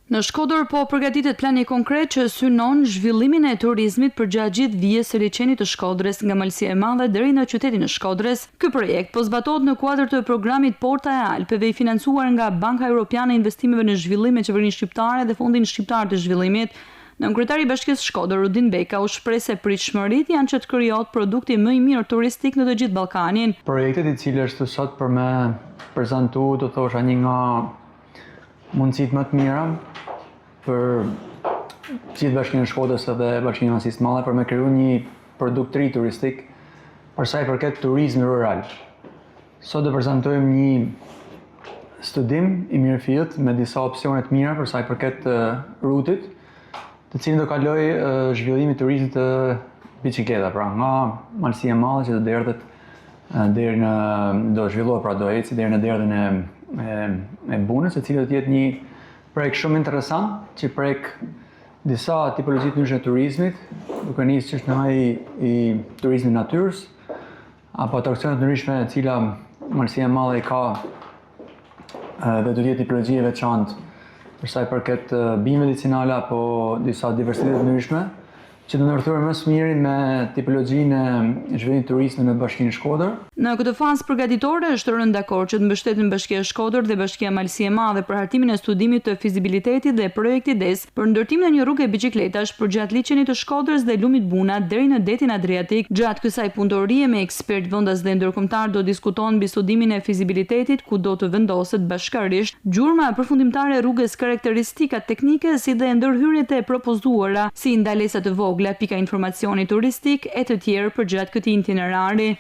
Në Shkodër po përgatitet plani konkret që synon zhvillimin e turizmit përgjatë gjithë vijës së liçenit të Shkodrës nga Malësia e Madhe deri në qytetin e Shkodrës. Ky projekt po zbatohet në kuadër të programit Porta e Alpeve i financuar nga Banka Evropiane e Investimeve në Zhvillim me Qeverinë Shqiptare dhe Fondin Shqiptar të Zhvillimit. Nënkryetari i Bashkisë Shkodër Rudin Beka u shpreh se pritshmëritë janë që të krijohet produkti më i mirë turistik në të gjithë Ballkanin. Projekti i cili është sot për me prezantu, do thosha një nga mundësitë më të mira për gjithë Bashkinë e Shkodrës dhe Bashkinë Anësisë Madhe për me kriju një produkt të ri turistik për sa i përket turizmit rural. Sot do prezantojmë një studim i mirëfillt me disa opsione të mira për sa i përket rutit, të cilin do kaloj zhvillimi i turizmit të biçikleta, pra nga Malësia e Madhe që do erdhet deri në do zhvillohet, pra do eci deri në derdhën e Bunës, e cila do të jetë një projekt shumë interesant që prek disa tipologji të ndryshme të turizmit, duke nisë që është në i turizmit natyrës, apo atraksione të ndryshme e cila Malësia e Madhe ka dhe do të jetë tipologji e veçantë për sa i përket bimëve medicinale apo disa diversitete të ndryshme, që do ndërthuar më së miri me tipologjinë e zhvillimit turizmit në Bashkinë e Shkodër. Në këtë fazë përgatitore është rënë dakord që të mbështeten Bashkia e Shkodër dhe Bashkia Malësia e Madhe për hartimin e studimit të fizibilitetit dhe projektit DES për ndërtimin e një rrugë biçikletash përgjatë liçenit të Shkodrës dhe lumit Buna deri në detin Adriatik. Gjatë kësaj punëtorie me ekspert vendas dhe ndërkombëtar do diskutohen mbi studimin e fizibilitetit ku do të vendoset bashkërisht gjurma përfundimtare e rrugës, karakteristikat teknike si dhe ndërhyrjet e propozuara si ndalesa të vogla, pika informacioni turistik e të tjerë përgjatë këtij itinerari.